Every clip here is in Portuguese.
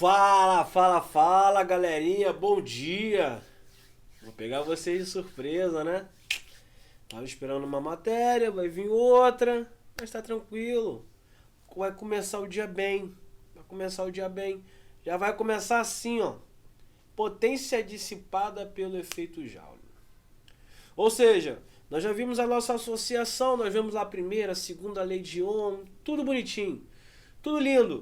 Fala, fala, fala, galerinha, bom dia! Vou pegar vocês de surpresa, né? Tava esperando uma matéria, vai vir outra, mas tá tranquilo. Vai começar o dia bem, vai começar o dia bem. Já vai começar assim, ó. Potência dissipada pelo efeito Joule. Ou seja, nós já vimos a nossa associação, nós vimos lá a primeira, a segunda lei de Ohm, tudo bonitinho, tudo lindo.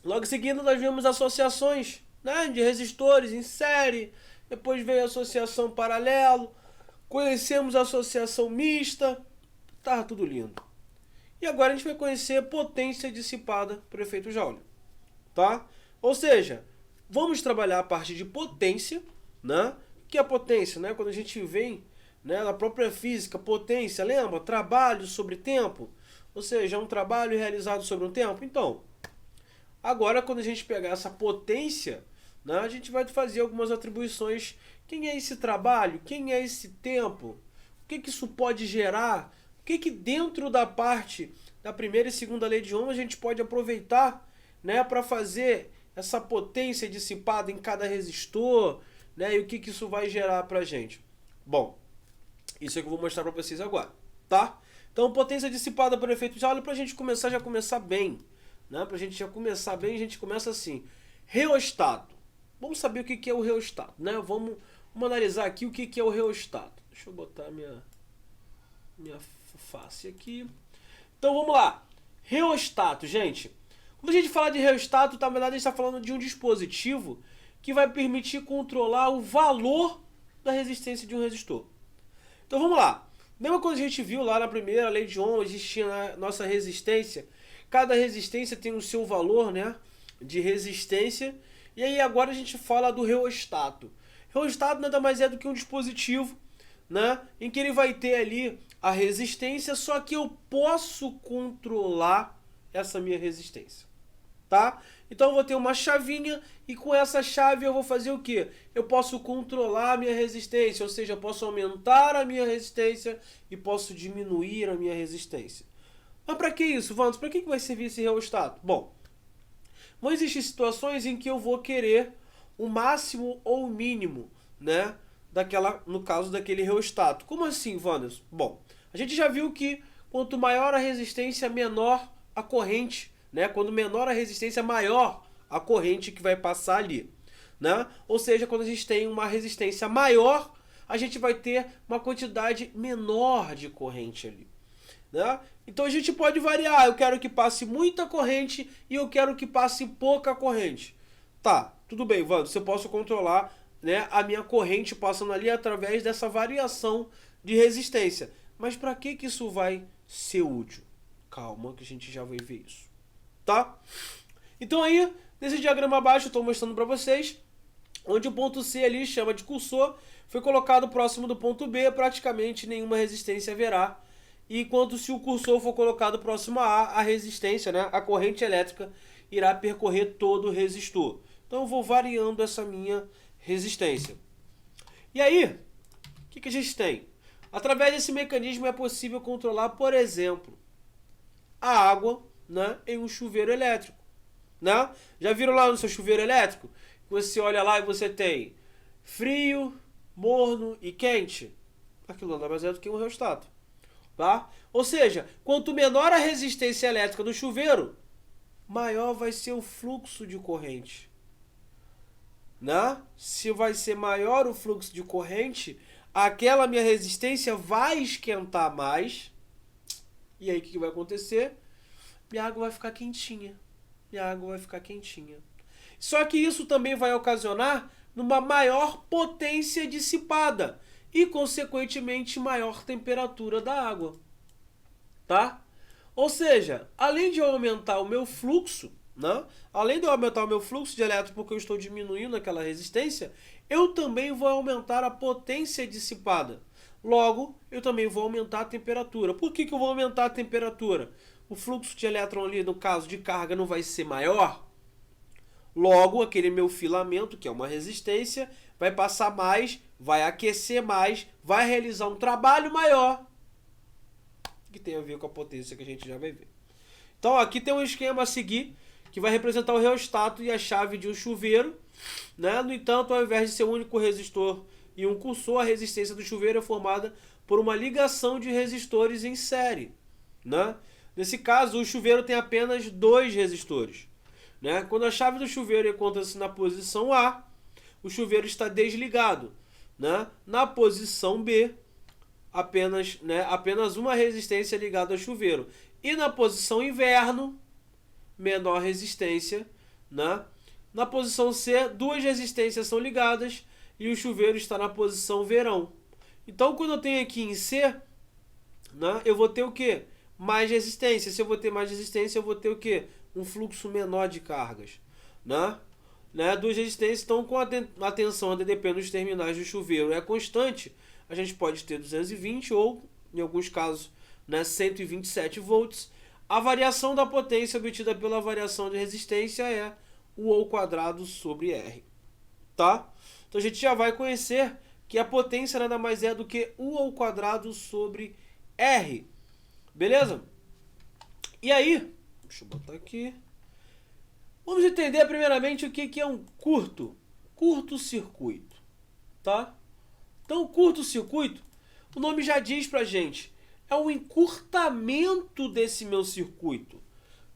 Logo em seguida nós vimos associações, né, de resistores em série, depois veio a associação paralelo, conhecemos a associação mista, tá tudo lindo. E agora a gente vai conhecer a potência dissipada por efeito Joule, tá? Ou seja, vamos trabalhar a parte de potência, né? O que é a potência, né? Quando a gente vem, né, na própria física, potência, lembra? Trabalho sobre tempo, ou seja, um trabalho realizado sobre um tempo. Então, agora, quando a gente pegar essa potência, né, a gente vai fazer algumas atribuições. Quem é esse trabalho? Quem é esse tempo? O que isso pode gerar? O que dentro da parte da primeira e segunda lei de Ohm a gente pode aproveitar, né, para fazer essa potência dissipada em cada resistor, né, e o que isso vai gerar para a gente? Bom, isso é que eu vou mostrar para vocês agora, tá? Então, potência dissipada por efeito Joule, para a gente já começar bem. Né? Para a gente já começar bem, a gente começa assim. Reostato. Vamos saber o que é o reostato. Né? Vamos analisar aqui o que é o reostato. Deixa eu botar minha face aqui. Então vamos lá. Reostato, gente. Quando a gente fala de reostato, na verdade a gente está falando de um dispositivo que vai permitir controlar o valor da resistência de um resistor. Então vamos lá. Lembra quando a gente viu lá na primeira lei de Ohm, existia a nossa resistência? Cada resistência tem o seu valor, né, de resistência. E aí agora a gente fala do reostato. Reostato nada mais é do que um dispositivo, né, em que ele vai ter ali a resistência, só que eu posso controlar essa minha resistência. Tá? Então eu vou ter uma chavinha e com essa chave eu vou fazer o quê? Eu posso controlar a minha resistência, ou seja, eu posso aumentar a minha resistência e posso diminuir a minha resistência. Mas para que isso, Vantos? Para que vai servir esse reostato? Bom, vão existir situações em que eu vou querer o máximo ou o mínimo, né, no caso daquele reostato. Como assim, Vantos? Bom, a gente já viu que quanto maior a resistência, menor a corrente, né? Quando menor a resistência, maior a corrente que vai passar ali, né? Ou seja, quando a gente tem uma resistência maior, a gente vai ter uma quantidade menor de corrente ali, né? Então a gente pode variar. Eu quero que passe muita corrente e eu quero que passe pouca corrente. Tá, tudo bem, Wando. Eu posso controlar, né, a minha corrente passando ali através dessa variação de resistência. Mas para que isso vai ser útil? Calma que a gente já vai ver isso. Tá? Então aí, nesse diagrama abaixo eu estou mostrando para vocês, onde o ponto C ali chama de cursor, foi colocado próximo do ponto B, praticamente nenhuma resistência haverá. E enquanto se o cursor for colocado próximo a A, a resistência, né, a corrente elétrica, irá percorrer todo o resistor. Então eu vou variando essa minha resistência. E aí, o que a gente tem? Através desse mecanismo é possível controlar, por exemplo, a água, né, em um chuveiro elétrico. Né? Já viram lá no seu chuveiro elétrico? Você olha lá e você tem frio, morno e quente. Aquilo nada mais é do que um reostato. Tá? Ou seja, quanto menor a resistência elétrica do chuveiro, maior vai ser o fluxo de corrente. Né? Se vai ser maior o fluxo de corrente, aquela minha resistência vai esquentar mais. E aí o que vai acontecer? Minha água vai ficar quentinha. Minha água vai ficar quentinha. Só que isso também vai ocasionar uma maior potência dissipada e, consequentemente, maior temperatura da água. Tá? Ou seja, além de eu aumentar o meu fluxo, né? Além de eu aumentar o meu fluxo de elétrons porque eu estou diminuindo aquela resistência, eu também vou aumentar a potência dissipada. Logo, eu também vou aumentar a temperatura. Por que eu vou aumentar a temperatura? O fluxo de elétron ali, no caso de carga, não vai ser maior? Logo, aquele meu filamento, que é uma resistência, vai passar mais, vai aquecer mais, vai realizar um trabalho maior, que tem a ver com a potência que a gente já vai ver. Então, aqui tem um esquema a seguir, que vai representar o reostato e a chave de um chuveiro, né? No entanto, ao invés de ser um único resistor e um cursor, a resistência do chuveiro é formada por uma ligação de resistores em série, né? Nesse caso, o chuveiro tem apenas 2 resistores, né? Quando a chave do chuveiro encontra-se na posição A, o chuveiro está desligado, né? Na posição B, apenas uma resistência ligada ao chuveiro. E na posição inverno, menor resistência, né? Na posição C, 2 resistências são ligadas e o chuveiro está na posição verão. Então, quando eu tenho aqui em C, né, eu vou ter o quê? Mais resistência. Se eu vou ter mais resistência, eu vou ter o quê? Um fluxo menor de cargas, né? 2 resistências estão com a tensão ADDP nos terminais do chuveiro é constante, a gente pode ter 220 ou, em alguns casos, né, 127 volts. A variação da potência obtida pela variação de resistência é o O² sobre R. Tá? Então a gente já vai conhecer que a potência nada mais é do que o O² sobre R. Beleza? E aí, deixa eu botar aqui. Vamos entender primeiramente o que é um curto-circuito. Tá? Então, o curto-circuito, o nome já diz pra gente, é um encurtamento desse meu circuito,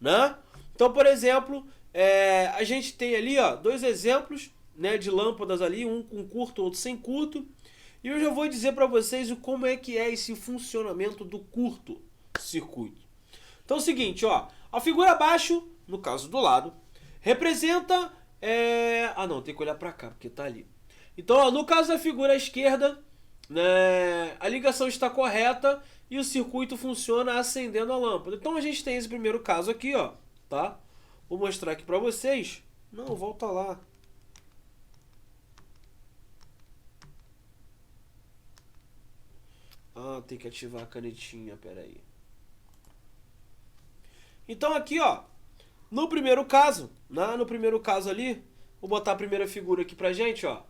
né? Então, por exemplo, a gente tem ali, ó, 2 exemplos, né, de lâmpadas ali, um com curto, outro sem curto, e eu já vou dizer para vocês como é que é esse funcionamento do curto-circuito. Então é o seguinte, ó, a figura abaixo, no caso do lado, representa... não, tem que olhar para cá, porque tá ali. Então, ó, no caso da figura à esquerda, né, a ligação está correta e o circuito funciona acendendo a lâmpada. Então a gente tem esse primeiro caso aqui, ó, tá? Vou mostrar aqui para vocês. Não, volta lá. Tem que ativar a canetinha, peraí. Então aqui, ó, no primeiro caso, né, no primeiro caso ali, vou botar a primeira figura aqui pra gente, ó.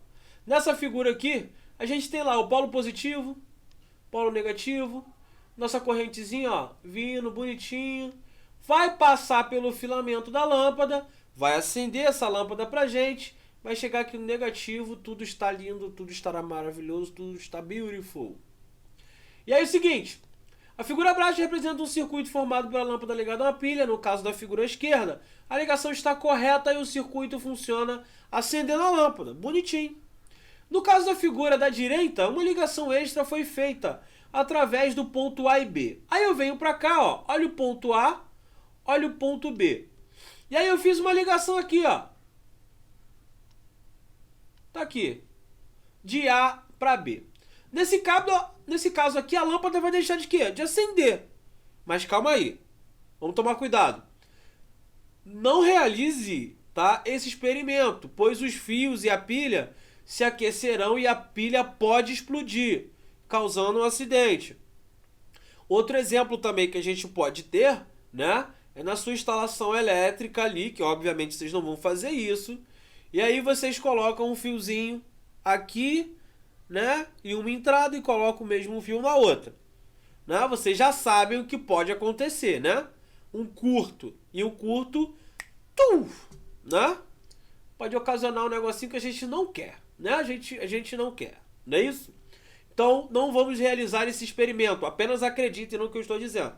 Nessa figura aqui, a gente tem lá o polo positivo, polo negativo, nossa correntezinha, ó, vindo bonitinho, vai passar pelo filamento da lâmpada, vai acender essa lâmpada pra gente, vai chegar aqui no negativo, tudo está lindo, tudo estará maravilhoso, tudo está beautiful. E aí é o seguinte, a figura abaixo representa um circuito formado pela lâmpada ligada a uma pilha, no caso da figura esquerda, a ligação está correta e o circuito funciona acendendo a lâmpada, bonitinho. No caso da figura da direita, uma ligação extra foi feita através do ponto A e B. Aí eu venho para cá, ó, olha o ponto A, olha o ponto B. E aí eu fiz uma ligação aqui, ó. Tá aqui. De A para B. Nesse caso aqui, a lâmpada vai deixar de quê? De acender. Mas calma aí. Vamos tomar cuidado. Não realize, tá, esse experimento, pois os fios e a pilha se aquecerão e a pilha pode explodir, causando um acidente. Outro exemplo também que a gente pode ter, né, é na sua instalação elétrica ali, que obviamente vocês não vão fazer isso, e aí vocês colocam um fiozinho aqui, né, em uma entrada e colocam o mesmo fio na outra. Né? Vocês já sabem o que pode acontecer, né? Um curto e um curto, né? Pode ocasionar um negocinho que a gente não quer, né? A gente não quer, não é isso? Então, não vamos realizar esse experimento, apenas acreditem no que eu estou dizendo.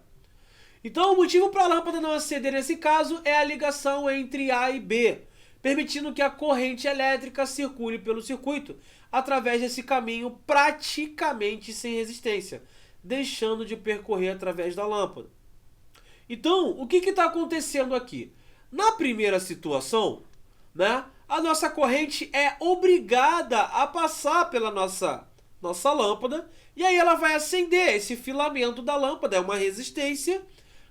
Então, o motivo para a lâmpada não acender nesse caso é a ligação entre A e B, permitindo que a corrente elétrica circule pelo circuito através desse caminho praticamente sem resistência, deixando de percorrer através da lâmpada. Então, o que está acontecendo aqui? Na primeira situação, né, a nossa corrente é obrigada a passar pela nossa lâmpada, e aí ela vai acender esse filamento da lâmpada, é uma resistência,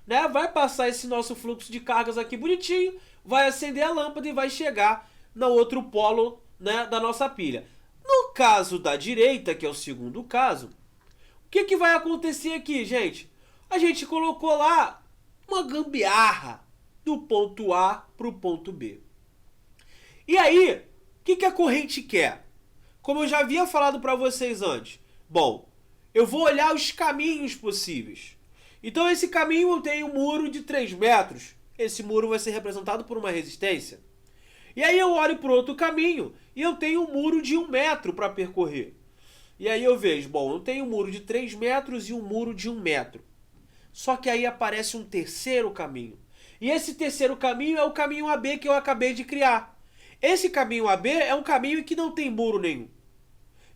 né, vai passar esse nosso fluxo de cargas aqui bonitinho, vai acender a lâmpada e vai chegar no outro polo, né, da nossa pilha. No caso da direita, que é o segundo caso, o que vai acontecer aqui, gente? A gente colocou lá uma gambiarra do ponto A para o ponto B. E aí, o que a corrente quer? Como eu já havia falado para vocês antes. Bom, eu vou olhar os caminhos possíveis. Então esse caminho tem um muro de 3 metros. esse muro vai ser representado por uma resistência. E aí eu olho para o outro caminho e eu tenho um muro de 1 metro para percorrer. E aí eu vejo, bom, eu tenho um muro de 3 metros e um muro de 1 metro. Só que aí aparece um terceiro caminho. E esse terceiro caminho é o caminho AB que eu acabei de criar. Esse caminho AB é um caminho que não tem muro nenhum.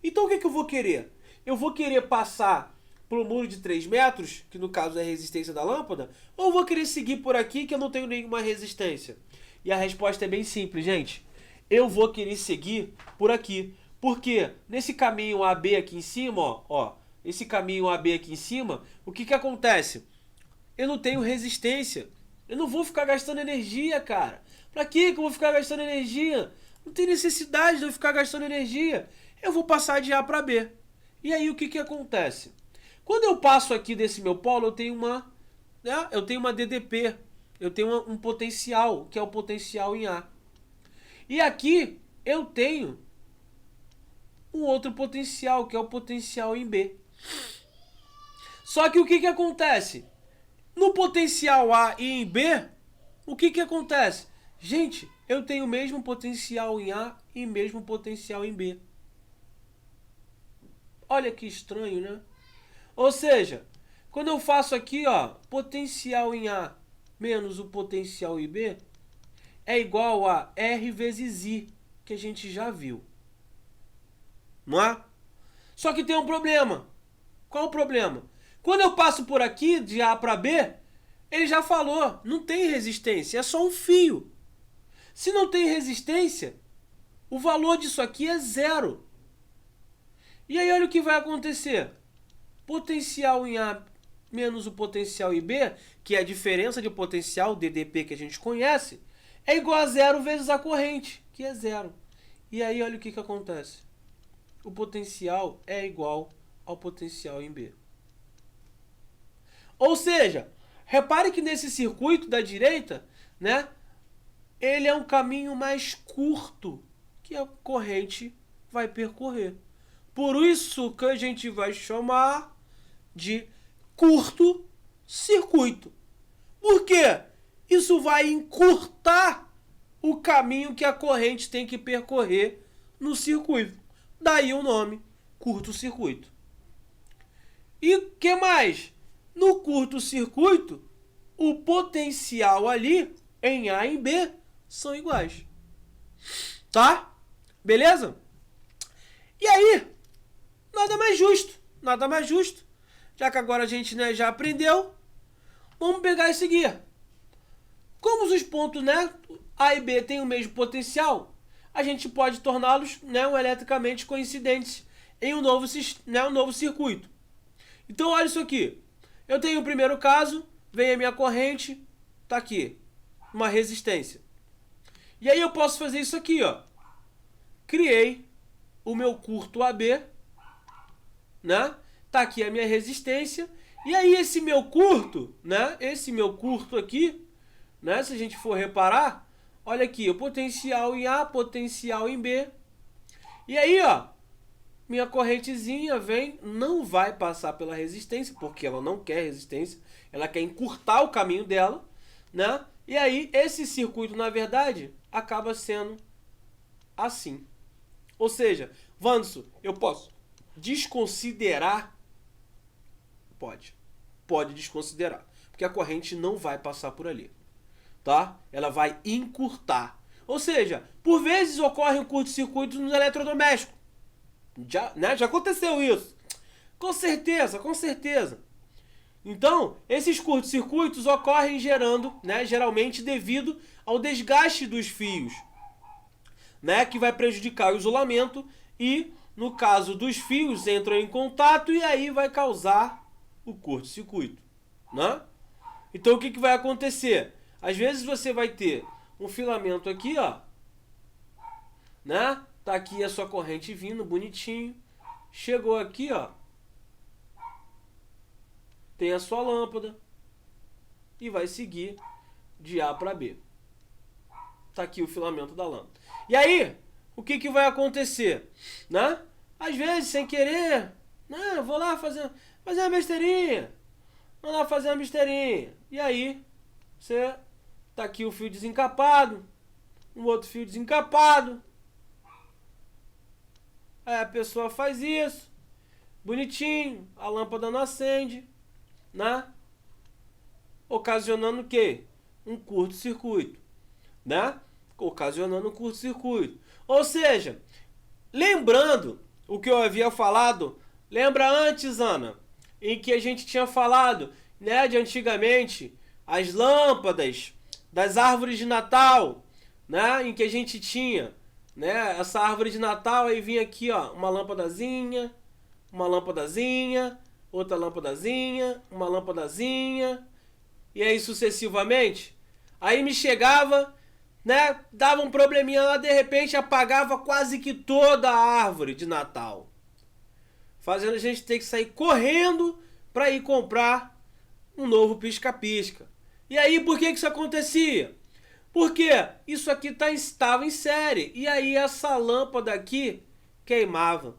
Então o que eu vou querer? Eu vou querer passar pelo muro de 3 metros, que no caso é a resistência da lâmpada, ou vou querer seguir por aqui que eu não tenho nenhuma resistência? E a resposta é bem simples, gente. Eu vou querer seguir por aqui. Porque nesse caminho AB aqui em cima, esse caminho AB aqui em cima, o que acontece? Eu não tenho resistência. Eu não vou ficar gastando energia, cara. Pra que eu vou ficar gastando energia? Não tem necessidade de eu ficar gastando energia. Eu vou passar de A para B. E aí o que acontece? Quando eu passo aqui desse meu polo, eu tenho uma DDP. Eu tenho um potencial, que é o potencial em A. E aqui eu tenho um outro potencial, que é o potencial em B. Só que o que acontece? No potencial A e em B, o que acontece? Gente, eu tenho o mesmo potencial em A e o mesmo potencial em B. Olha que estranho, né? Ou seja, quando eu faço aqui, potencial em A menos o potencial em B, é igual a R vezes I, que a gente já viu. Não é? Só que tem um problema. Qual o problema? Quando eu passo por aqui, de A para B, ele já falou, não tem resistência, é só um fio. Se não tem resistência, o valor disso aqui é 0. E aí olha o que vai acontecer. Potencial em A menos o potencial em B, que é a diferença de potencial, DDP, que a gente conhece, é igual a 0 vezes a corrente, que é 0. E aí olha o que acontece. O potencial é igual ao potencial em B. Ou seja, repare que nesse circuito da direita, né, ele é um caminho mais curto que a corrente vai percorrer. Por isso que a gente vai chamar de curto-circuito. Por quê? Isso vai encurtar o caminho que a corrente tem que percorrer no circuito. Daí o nome, curto-circuito. E o que mais? No curto-circuito, o potencial ali, em A e em B, são iguais. Tá? Beleza? E aí, nada mais justo. Já que agora a gente, né, já aprendeu, vamos pegar e seguir. Como os pontos, né, A e B têm o mesmo potencial, a gente pode torná-los, né, eletricamente coincidentes em um novo circuito. Então olha isso aqui. Eu tenho o primeiro caso, vem a minha corrente, tá aqui, uma resistência. E aí eu posso fazer isso aqui, Criei o meu curto AB, né? Tá aqui a minha resistência. E aí esse meu curto, né? Esse meu curto aqui, né? Se a gente for reparar, olha aqui, o potencial em A, potencial em B. E aí, minha correntezinha vem, não vai passar pela resistência, porque ela não quer resistência, ela quer encurtar o caminho dela, né? E aí, esse circuito, na verdade, acaba sendo assim. Ou seja, Wanderson, eu posso desconsiderar? Pode desconsiderar, porque a corrente não vai passar por ali, tá? Ela vai encurtar. Ou seja, por vezes ocorre um curto-circuito nos eletrodomésticos. Já aconteceu isso. Com certeza. Então, esses curtos-circuitos ocorrem geralmente devido ao desgaste dos fios, né, que vai prejudicar o isolamento e, no caso dos fios, entram em contato e aí vai causar o curto-circuito, né? Então, o que vai acontecer? Às vezes você vai ter um filamento aqui, né? Tá aqui a sua corrente vindo, bonitinho. Chegou aqui, tem a sua lâmpada e vai seguir de A para B. Tá aqui o filamento da lâmpada. E aí, o que vai acontecer? Né? Às vezes, sem querer, né? Vou lá fazer uma besteirinha. E aí, você Tá aqui o fio desencapado, um outro fio desencapado. Aí a pessoa faz isso, bonitinho, a lâmpada não acende, né? Ocasionando o quê? Um curto-circuito, né? Ocasionando um curto-circuito. Ou seja, lembrando o que eu havia falado, lembra antes, Ana, em que a gente tinha falado, né, de antigamente, as lâmpadas das árvores de Natal, né, em que a gente tinha, né, essa árvore de Natal, aí vinha aqui, ó, uma lâmpadazinha, outra lâmpadazinha, uma lâmpadazinha, e aí sucessivamente. Aí me chegava, né, dava um probleminha lá, de repente apagava quase que toda a árvore de Natal, fazendo a gente ter que sair correndo para ir comprar um novo pisca-pisca. E aí, por que isso acontecia? Porque isso aqui estava em série, e aí essa lâmpada aqui queimava.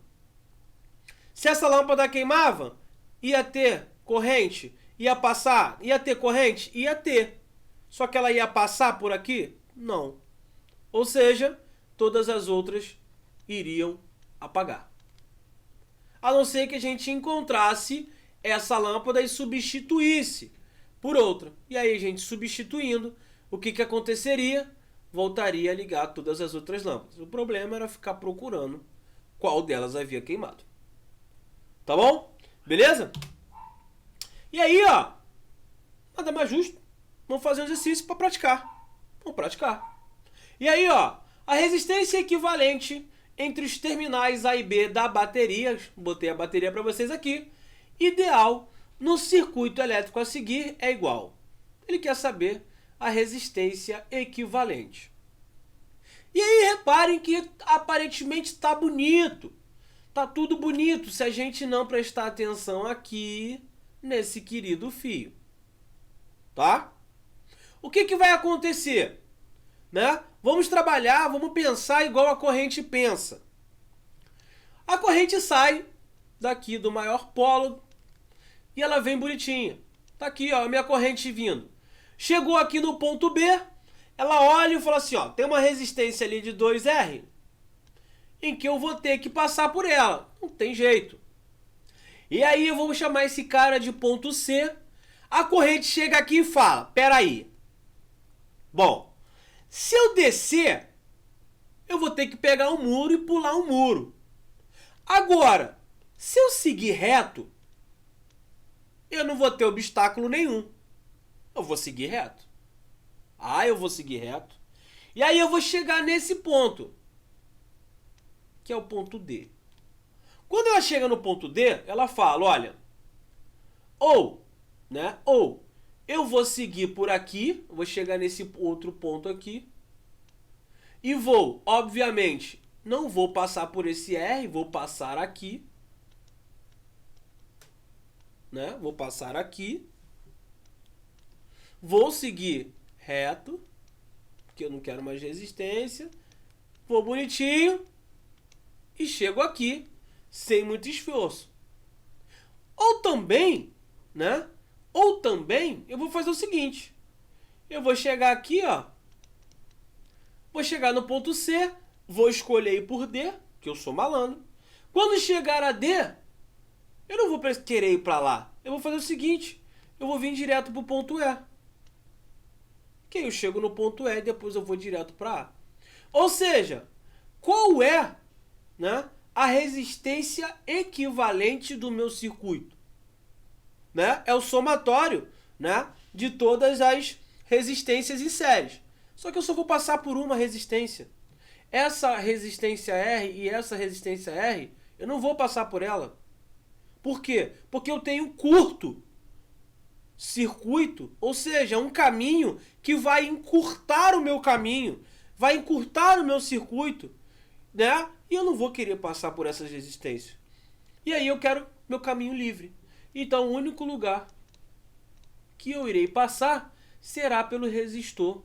Se essa lâmpada queimava, ia ter corrente, ia passar, ia ter corrente, ia ter. Só que ela ia passar por aqui? Não. Ou seja, todas as outras iriam apagar. A não ser que a gente encontrasse essa lâmpada e substituísse por outra. E aí a gente substituindo, o que aconteceria? Voltaria a ligar todas as outras lâmpadas. O problema era ficar procurando qual delas havia queimado. Tá bom? Beleza? E aí, ó, nada mais justo. Vamos fazer um exercício para praticar. Vamos praticar. E aí, ó, a resistência equivalente entre os terminais A e B da bateria, botei a bateria para vocês aqui, ideal no circuito elétrico a seguir é igual. Ele quer saber a resistência equivalente. E aí reparem que aparentemente está bonito. Tá tudo bonito se a gente não prestar atenção aqui nesse querido fio. Tá? O que vai acontecer? Né? Vamos trabalhar, vamos pensar igual a corrente pensa. A corrente sai daqui do maior polo e ela vem bonitinha. Tá aqui, ó, a minha corrente vindo. Chegou aqui no ponto B, ela olha e fala assim, ó, tem uma resistência ali de 2R, em que eu vou ter que passar por ela. Não tem jeito. E aí eu vou chamar esse cara de ponto C. A corrente chega aqui e fala, peraí. Bom, se eu descer, eu vou ter que pegar um muro e pular um muro. Agora, se eu seguir reto, eu não vou ter obstáculo nenhum. Eu vou seguir reto. Eu vou seguir reto. E aí eu vou chegar nesse ponto, que é o ponto D. Quando ela chega no ponto D, ela fala, olha, ou eu vou seguir por aqui, vou chegar nesse outro ponto aqui, e vou, obviamente, não vou passar por esse R, vou passar aqui, né? Vou passar aqui, vou seguir reto, porque eu não quero mais resistência, vou bonitinho e chego aqui sem muito esforço. Ou também, né? Ou também eu vou fazer o seguinte, eu vou chegar aqui, ó, vou chegar no ponto C, vou escolher ir por D, que eu sou malandro. Quando chegar a D, eu não vou querer ir para lá. Eu vou fazer o seguinte, eu vou vir direto para o ponto E. Que aí eu chego no ponto E e depois eu vou direto para A. Ou seja, qual é, né, a resistência equivalente do meu circuito? Né? É o somatório, né, de todas as resistências em séries. Só que eu só vou passar por uma resistência. Essa resistência R e essa resistência R, eu não vou passar por ela. Por quê? Porque eu tenho curto circuito, ou seja, um caminho que vai encurtar o meu caminho, vai encurtar o meu circuito, né? E eu não vou querer passar por essas resistências. E aí eu quero meu caminho livre. Então o único lugar que eu irei passar será pelo resistor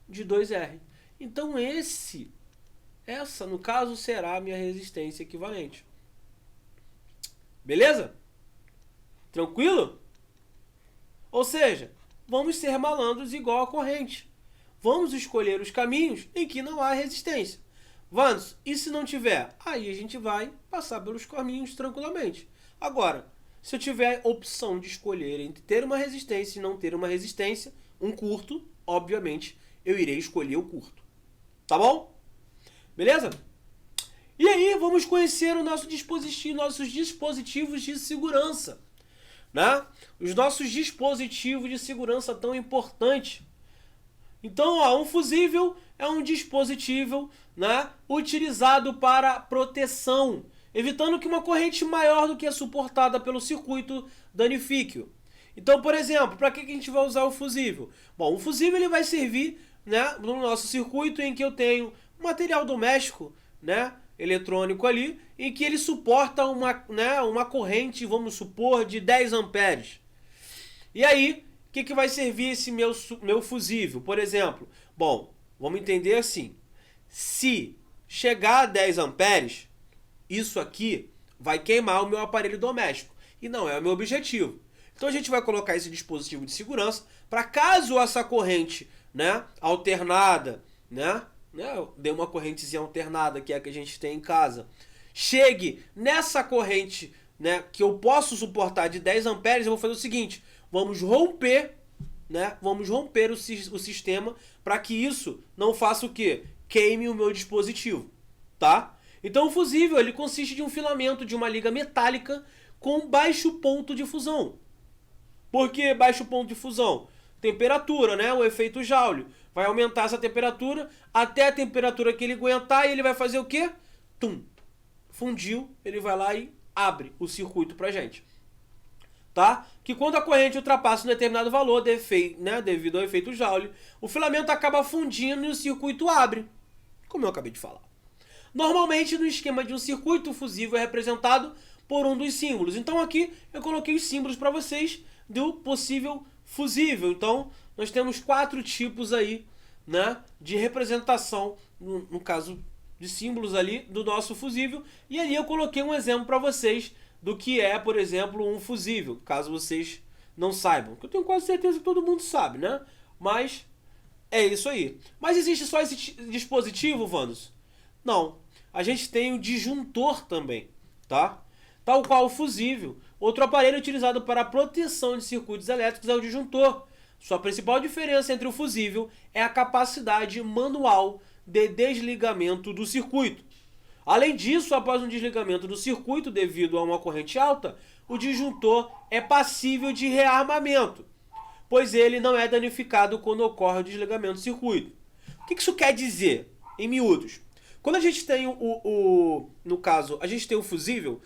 de 2R. Então essa no caso será a minha resistência equivalente. Beleza? Tranquilo? Ou seja, vamos ser malandros igual a corrente. Vamos escolher os caminhos em que não há resistência. Vamos, e se não tiver? Aí a gente vai passar pelos caminhos tranquilamente. Agora, se eu tiver a opção de escolher entre ter uma resistência e não ter uma resistência, um curto, obviamente, eu irei escolher o curto. Tá bom? Beleza? E aí, vamos conhecer o nosso dispositivo, nossos dispositivos de segurança. Né? Os nossos dispositivos de segurança tão importantes. Então, ó, um fusível é um dispositivo, né, utilizado para proteção, evitando que uma corrente maior do que a suportada pelo circuito danifique-o. Então, por exemplo, para que a gente vai usar o fusível? Bom, o fusível ele vai servir, né, no nosso circuito em que eu tenho material doméstico, né, eletrônico ali, em que ele suporta uma corrente, vamos supor, de 10 amperes. E aí, o que vai servir esse meu fusível? Por exemplo, bom, vamos entender assim, se chegar a 10 amperes, isso aqui vai queimar o meu aparelho doméstico, e não é o meu objetivo. Então a gente vai colocar esse dispositivo de segurança para caso essa corrente, né, alternada, né, dê uma correntezinha alternada, que é a que a gente tem em casa, chegue nessa corrente, né, que eu posso suportar de 10 amperes, eu vou fazer o seguinte, vamos romper, né, vamos romper o sistema para que isso não faça o quê? Queime o meu dispositivo, tá? Então o fusível ele consiste de um filamento de uma liga metálica com baixo ponto de fusão. Por que baixo ponto de fusão? Temperatura, né? O efeito Joule. Vai aumentar essa temperatura até a temperatura que ele aguentar e ele vai fazer o quê? Tum! Fundiu, ele vai lá e abre o circuito pra gente. Tá? Que quando a corrente ultrapassa um determinado valor, devido ao efeito Joule, o filamento acaba fundindo e o circuito abre. Como eu acabei de falar. Normalmente, no esquema de um circuito, o fusível é representado por um dos símbolos. Então aqui eu coloquei os símbolos para vocês do possível fusível. Então nós temos 4 tipos aí, né, de representação, no caso de símbolos ali do nosso fusível. E ali eu coloquei um exemplo para vocês do que é, por exemplo, um fusível, caso vocês não saibam. Eu tenho quase certeza que todo mundo sabe, né? Mas é isso aí. Mas existe só esse dispositivo, Vandos? Não. A gente tem o disjuntor também, tá? Tal qual o fusível. Outro aparelho utilizado para a proteção de circuitos elétricos é o disjuntor. Sua principal diferença entre o fusível é a capacidade manual de desligamento do circuito. Além disso, após um desligamento do circuito devido a uma corrente alta, o disjuntor é passível de rearmamento, pois ele não é danificado quando ocorre o desligamento do circuito. O que isso quer dizer, em miúdos? Quando a gente tem no caso, a gente tem o fusível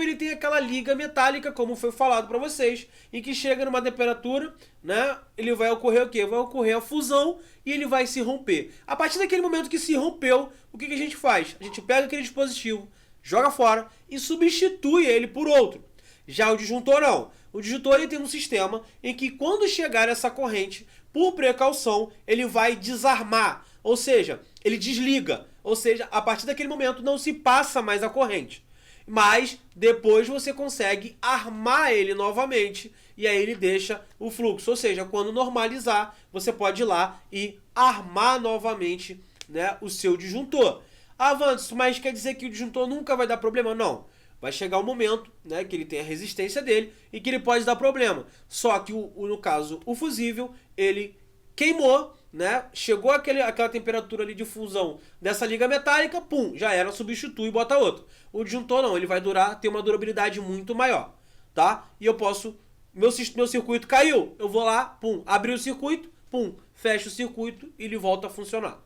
ele tem aquela liga metálica, como foi falado para vocês, em que chega numa temperatura, né, ele vai ocorrer o quê? Vai ocorrer a fusão e ele vai se romper. A partir daquele momento que se rompeu, o que a gente faz? A gente pega aquele dispositivo, joga fora e substitui ele por outro. Já o disjuntor não. O disjuntor ele tem um sistema em que quando chegar essa corrente, por precaução, ele vai desarmar, ou seja, ele desliga. Ou seja, a partir daquele momento não se passa mais a corrente. Mas depois você consegue armar ele novamente e aí ele deixa o fluxo. Ou seja, quando normalizar, você pode ir lá e armar novamente, né, o seu disjuntor. Ah, Vantos, mas quer dizer que o disjuntor nunca vai dar problema? Não. Vai chegar um momento, né, que ele tem a resistência dele e que ele pode dar problema. Só que, no caso, o fusível, ele queimou, né? Chegou aquela temperatura ali de fusão dessa liga metálica, pum, já era, substitui e bota outro. O disjuntor não, ele vai ter uma durabilidade muito maior, tá? E eu posso, meu circuito caiu, eu vou lá, pum, abri o circuito, pum, fecho o circuito e ele volta a funcionar.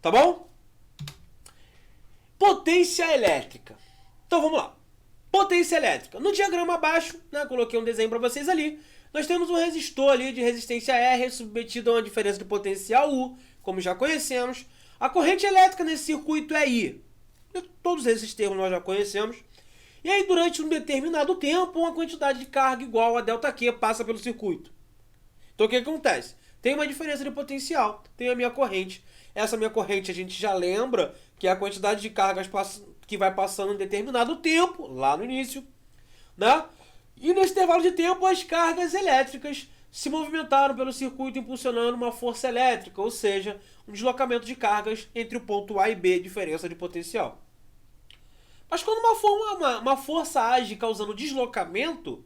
Tá bom? Potência elétrica. Então vamos lá. Potência elétrica. No diagrama abaixo, né, coloquei um desenho para vocês ali. Nós temos um resistor ali de resistência R submetido a uma diferença de potencial U, como já conhecemos. A corrente elétrica nesse circuito é I. Todos esses termos nós já conhecemos. E aí, durante um determinado tempo, uma quantidade de carga igual a ΔQ passa pelo circuito. Então, o que acontece? Tem uma diferença de potencial, tem a minha corrente. Essa minha corrente a gente já lembra que é a quantidade de cargas que vai passando em determinado tempo, lá no início, né? E nesse intervalo de tempo, as cargas elétricas se movimentaram pelo circuito impulsionando uma força elétrica, ou seja, um deslocamento de cargas entre o ponto A e B, diferença de potencial. Mas quando uma força age causando deslocamento,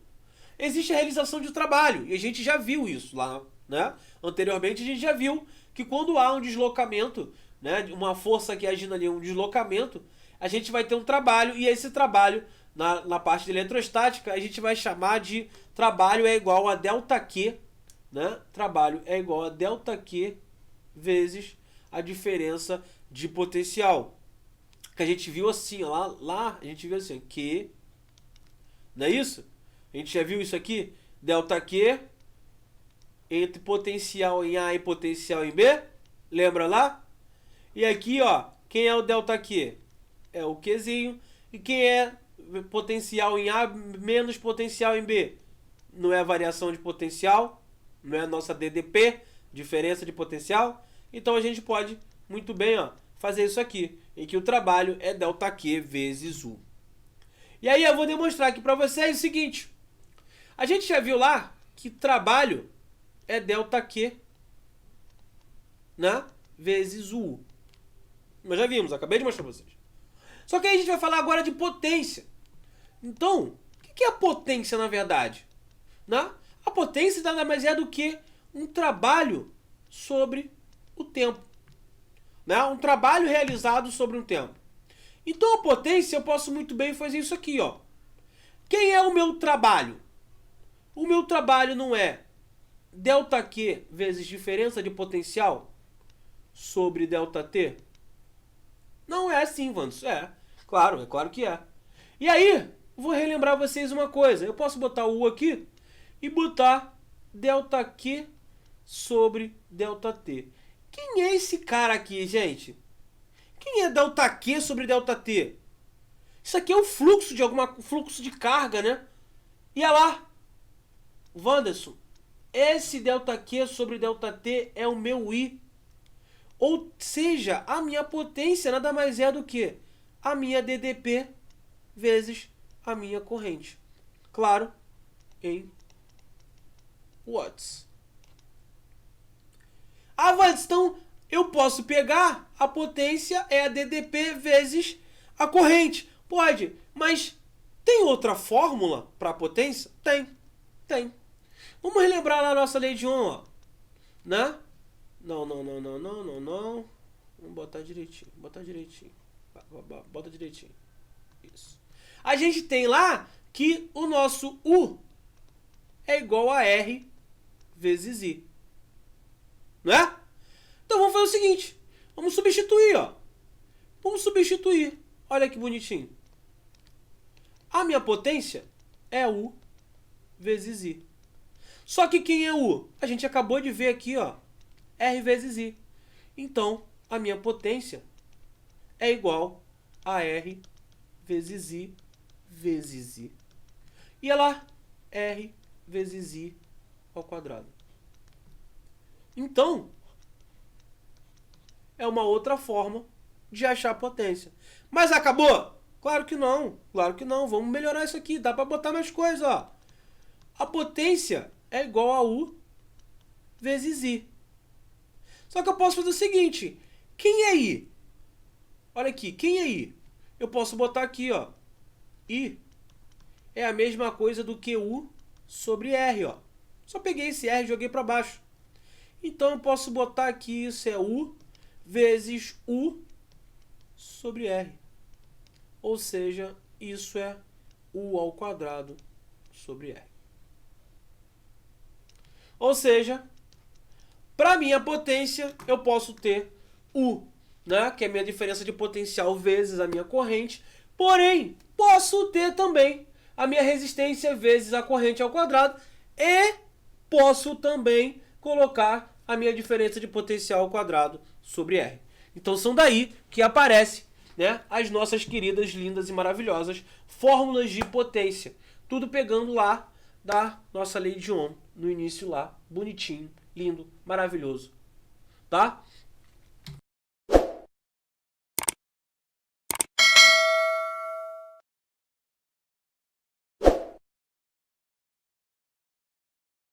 existe a realização de trabalho, e a gente já viu isso lá, né? Anteriormente a gente já viu que quando há um deslocamento, né, uma força que agindo ali, um deslocamento, a gente vai ter um trabalho, e esse trabalho, na parte de eletrostática, a gente vai chamar de trabalho é igual a ΔQ, né? Trabalho é igual a ΔQ vezes a diferença de potencial. Que a gente viu assim, ó, lá a gente viu assim, Q, não é isso? A gente já viu isso aqui? ΔQ entre potencial em A e potencial em B, lembra lá? E aqui, ó, quem é o ΔQ? É o Qzinho. E quem é potencial em A menos potencial em B? Não é a variação de potencial, não é a nossa DDP, diferença de potencial. Então a gente pode muito bem, ó, fazer isso aqui, em que o trabalho é ΔQ vezes U. E aí eu vou demonstrar aqui para vocês o seguinte. A gente já viu lá que trabalho é ΔQ, né, vezes U. Nós já vimos, acabei de mostrar para vocês. Só que aí a gente vai falar agora de potência. Então, o que é a potência na verdade? Né? A potência nada mais é do que um trabalho sobre o tempo. Né? Um trabalho realizado sobre um tempo. Então a potência eu posso muito bem fazer isso aqui, ó. Quem é o meu trabalho? O meu trabalho não é ΔQ vezes diferença de potencial sobre ΔT? Não é assim, Vandos. É claro que é. E aí, vou relembrar vocês uma coisa. Eu posso botar o U aqui e botar ΔQ sobre ΔT. Quem é esse cara aqui, gente? Quem é ΔQ sobre ΔT? Isso aqui é o fluxo de fluxo de carga, né? E olha lá, Wanderson, esse ΔQ sobre ΔT é o meu I. Ou seja, a minha potência nada mais é do que a minha DDP vezes a minha corrente. Claro, em watts. Ah, Wanderson, então eu posso pegar a potência é a DDP vezes a corrente. Pode, mas tem outra fórmula para a potência? Tem. Vamos relembrar lá a nossa lei de Ohm, ó. Né? Não. Vamos botar direitinho. Bota direitinho. Isso. A gente tem lá que o nosso U é igual a R vezes I. Não é? Então vamos fazer o seguinte. Vamos substituir, ó. Olha que bonitinho. A minha potência é U vezes I. Só que quem é U? A gente acabou de ver aqui, ó. R vezes I. Então, a minha potência é igual a R vezes I vezes I. E olha lá, R vezes I ao quadrado. Então, é uma outra forma de achar a potência. Mas acabou? Claro que não. Vamos melhorar isso aqui. Dá para botar mais coisas, ó. A potência é igual a U vezes I. Só que eu posso fazer o seguinte. Quem é I? Olha aqui, quem é I? Eu posso botar aqui, ó. I é a mesma coisa do que U sobre R, ó. Só peguei esse R e joguei para baixo. Então eu posso botar aqui, isso é U vezes U sobre R. Ou seja, isso é U ao quadrado sobre R. Ou seja, para minha potência, eu posso ter U, né, que é a minha diferença de potencial vezes a minha corrente. Porém, posso ter também a minha resistência vezes a corrente ao quadrado. E posso também colocar a minha diferença de potencial ao quadrado sobre R. Então são daí que aparece, né, as nossas queridas, lindas e maravilhosas fórmulas de potência. Tudo pegando lá da nossa lei de Ohm, no início lá, bonitinho, lindo, maravilhoso. Tá?